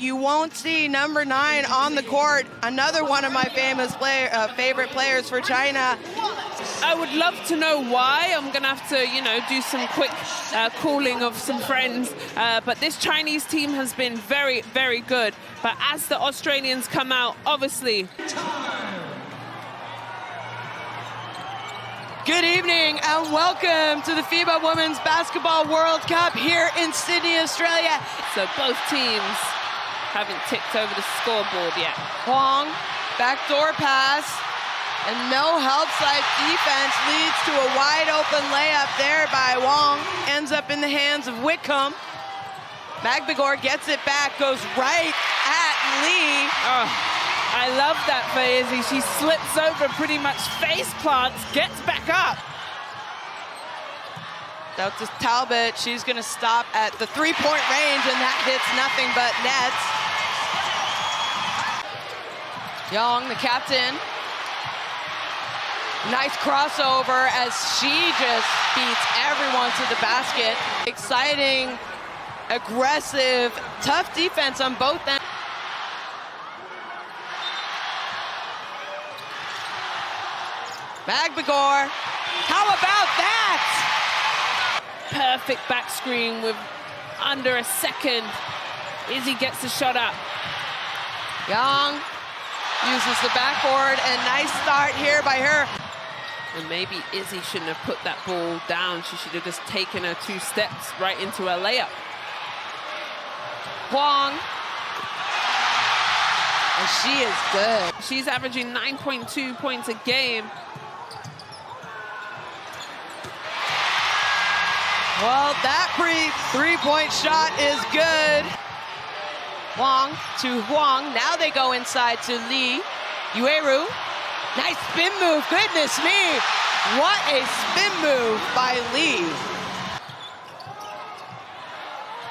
you won't see number 9 on the court. Another one of my favorite players for China. I would love to know why. I'm going to have to, you know, do some quick calling of some friends. But this Chinese team has been very, very good. But as the Australians come out, obviously. Good evening and welcome to the FIBA Women's Basketball World Cup here in Sydney, Australia. So both teams haven't ticked over the scoreboard yet. Huang, backdoor pass, and no help side defense leads to a wide open layup there by Wong. Ends up in the hands of Whitcomb. Magbegor gets it back, goes right at Lee. Oh, I love that for Izzy. She slips over, pretty much face plants, gets back up. Out to Talbot, she's gonna stop at the three-point range, and that hits nothing but nets. Young, the captain. Nice crossover as she just beats everyone to the basket. Exciting, aggressive, tough defense on both ends. Magbegor, how about that? Perfect back screen with under a second. Izzy gets the shot up. Young uses the backboard, and nice start here by her. And maybe Izzy shouldn't have put that ball down. She should have just taken her 2 steps right into her layup. Huang. And she is good. She's averaging 9.2 points a game. Well, that three-point shot is good. Huang to Huang. Now they go inside to Lee. Yueru. Nice spin move. Goodness me. What a spin move by Lee.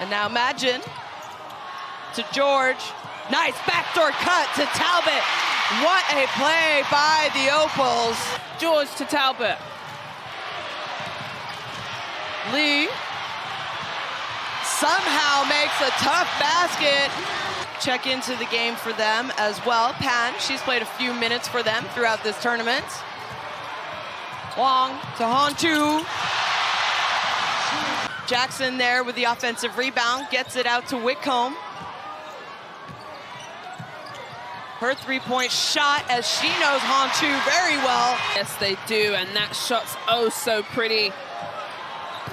And now Magin to George. Nice backdoor cut to Talbot. What a play by the Opals. George to Talbot. Lee somehow makes a tough basket. Check into the game for them as well. Pan, she's played a few minutes for them throughout this tournament. Wong to Hanchu. Jackson there with the offensive rebound, gets it out to Whitcomb. Her three-point shot, as she knows Hanchu very well. Yes, they do, and that shot's oh so pretty.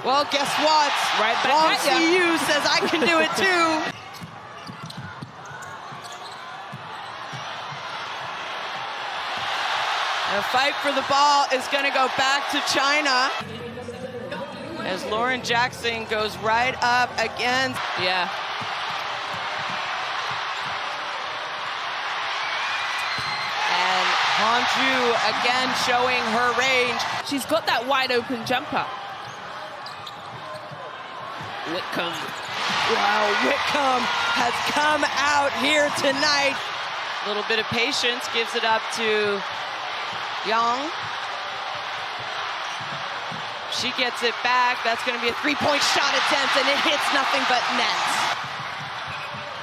Well, guess what? Right back Wong at ya. CU says I can do it too. The fight for the ball is going to go back to China as Lauren Jackson goes right up against. Yeah. And Hanju again showing her range. She's got that wide open jumper. Whitcomb. Wow, Whitcomb has come out here tonight. A little bit of patience, gives it up to Young. She gets it back. That's going to be a three-point shot attempt, and it hits nothing but nets.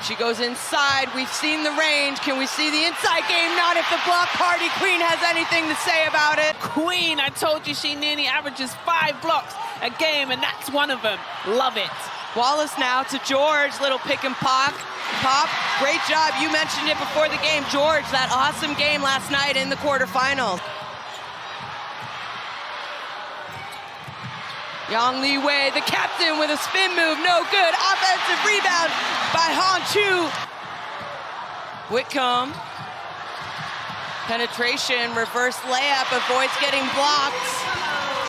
She goes inside. We've seen the range. Can we see the inside game? Not if the block party queen has anything to say about it. Queen, I told you she nearly averages 5 blocks a game, and that's one of them. Love it. Wallace now to George. Little pick and pop. Great job. You mentioned it before the game. George, that awesome game last night in the quarterfinals. Yang Li Wei, the captain, with a spin move. No good. Offensive rebound by Han Chu. Whitcomb. Penetration, reverse layup, avoids getting blocked.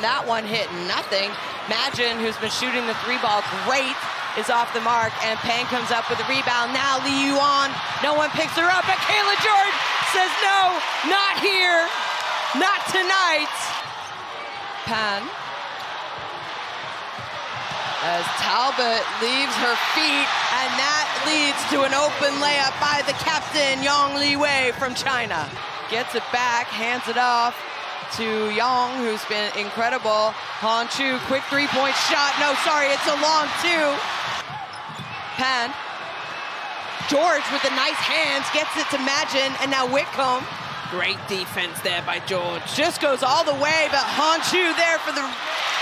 That one hit nothing. Magin, who's been shooting the 3-ball great, is off the mark, and Pang comes up with a rebound. Now Li Yuan, no one picks her up, but Kayla George says no, not here, not tonight. Pan. As Talbot leaves her feet, and that leads to an open layup by the captain, Yang Li Wei from China. Gets it back, hands it off to Yang, who's been incredible. Han Chu, quick three-point shot. No, sorry, it's a long 2. Pan. George with the nice hands gets it to Magin, and now Whitcomb. Great defense there by George. Just goes all the way, but Honshu there for the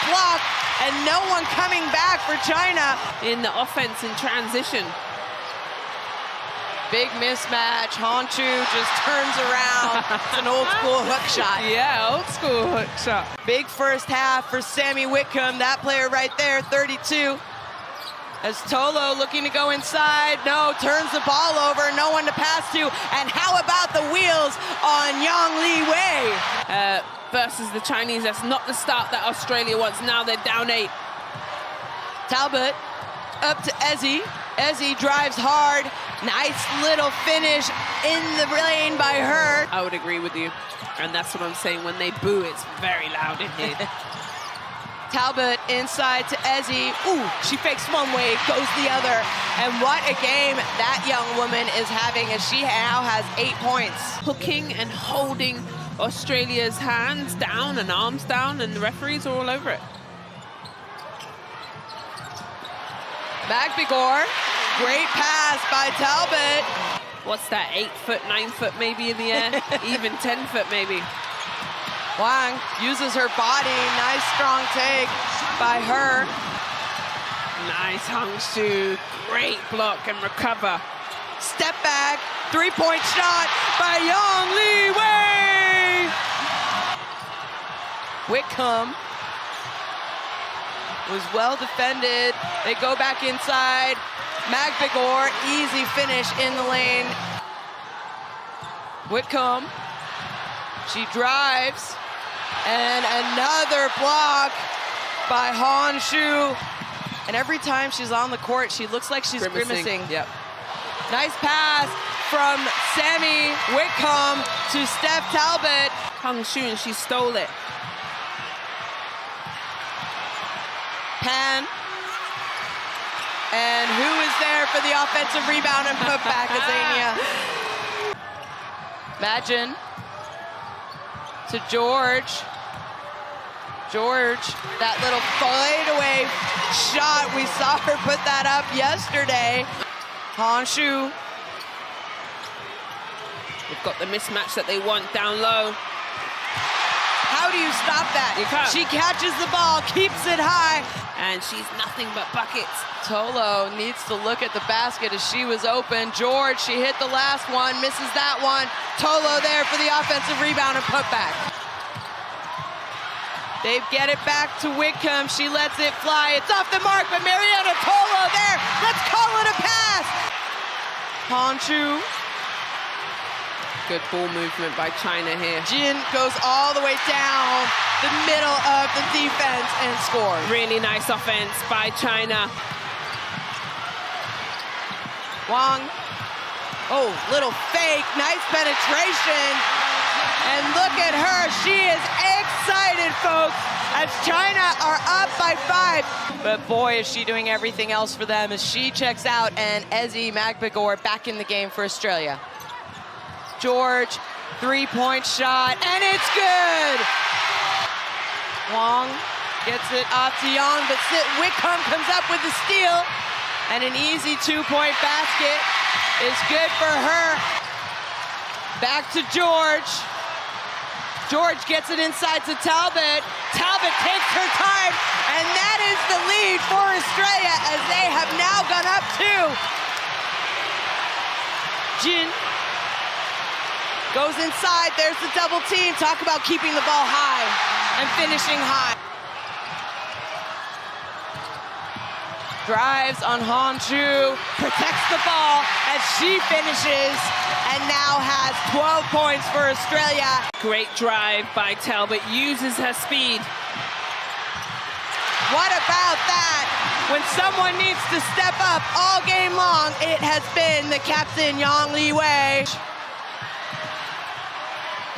block, and no one coming back for China. In the offense in transition. Big mismatch. Honshu just turns around. It's an old school hook shot. Yeah, old school hook shot. Big first half for Sammy Whitcomb, that player right there, 32. As Tolo looking to go inside, no, turns the ball over, no one to pass to. And how about the wheels on Yang Li Wei? Versus the Chinese, that's not the start that Australia wants. Now they're down 8. Talbot up to Ezzy. Ezzy drives hard. Nice little finish in the lane by her. I would agree with you. And that's what I'm saying. When they boo, it's very loud in here. Talbot inside to Ezzy. Ooh, she fakes one way, goes the other. And what a game that young woman is having, as she now has 8 points. Hooking and holding Australia's hands down and arms down, and the referees are all over it. Magbegor, great pass by Talbot. What's that, 8 foot, 9 foot maybe in the air? Even 10 foot maybe. Wang uses her body, nice strong take by her. Nice Honshu, great block and recover. Step back, 3-point shot by Yang Li Wei. Whitcomb was well defended. They go back inside. Magbegor, easy finish in the lane. Whitcomb, she drives. And another block by Honshu. And every time she's on the court, she looks like she's grimacing. Yep. Nice pass from Sammy Whitcomb to Steph Talbot. Honshu, and she stole it. Pan. And who is there for the offensive rebound and putback, Azania? Magin to George. George, that little fadeaway shot, we saw her put that up yesterday. Honshu. They've got the mismatch that they want down low. How do you stop that? You can't. She catches the ball, keeps it high. And she's nothing but buckets. Tolo needs to look at the basket as she was open. George, she hit the last one, misses that one. Tolo there for the offensive rebound and putback. They get it back to Whitcomb. She lets it fly. It's off the mark, but Mariana Tolo there. Let's call it a pass. Honshu. Good ball movement by China here. Jin goes all the way down the middle of the defense and scores. Really nice offense by China. Wang. Oh, little fake. Nice penetration. And look at her. She is excited, folks, as China are up by 5. But boy, is she doing everything else for them as she checks out, and Ezzy Magbegor back in the game for Australia. George, 3-point shot, and it's good! Wang gets it off to Yang, but Whitcomb comes up with the steal, and an easy 2-point basket is good for her. Back to George. George gets it inside to Talbot. Talbot takes her time, and that is the lead for Australia as they have now gone up 2. Jin goes inside. There's the double team. Talk about keeping the ball high and finishing high. Drives on Honshu, protects the ball as she finishes, and now has 12 points for Australia. Great drive by Talbot, uses her speed. What about that? When someone needs to step up all game long, it has been the captain, Yang Li Wei.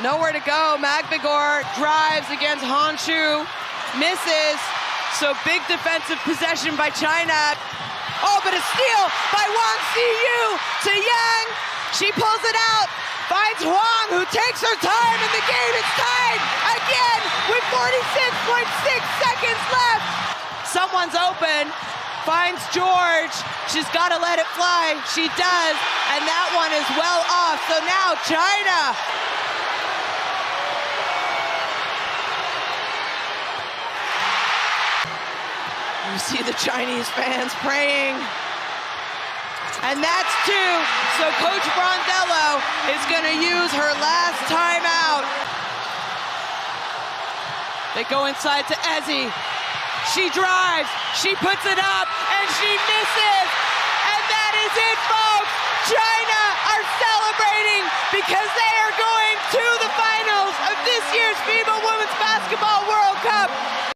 Nowhere to go. Magbegor drives against Honshu, misses. So big defensive possession by China. Oh, but a steal by Wang Siyu to Yang. She pulls it out, finds Huang, who takes her time, and the game is tied again with 46.6 seconds left. Someone's open. finds George. She's got to let it fly. She does, and that one is well off. So now China. You see the Chinese fans praying. And that's two. So Coach Brondello is going to use her last timeout. They go inside to Ezzy. She drives, she puts it up, and she misses. And that is it, folks. China are celebrating because they are going to the finals of this year's FIBA Women's Basketball World Cup.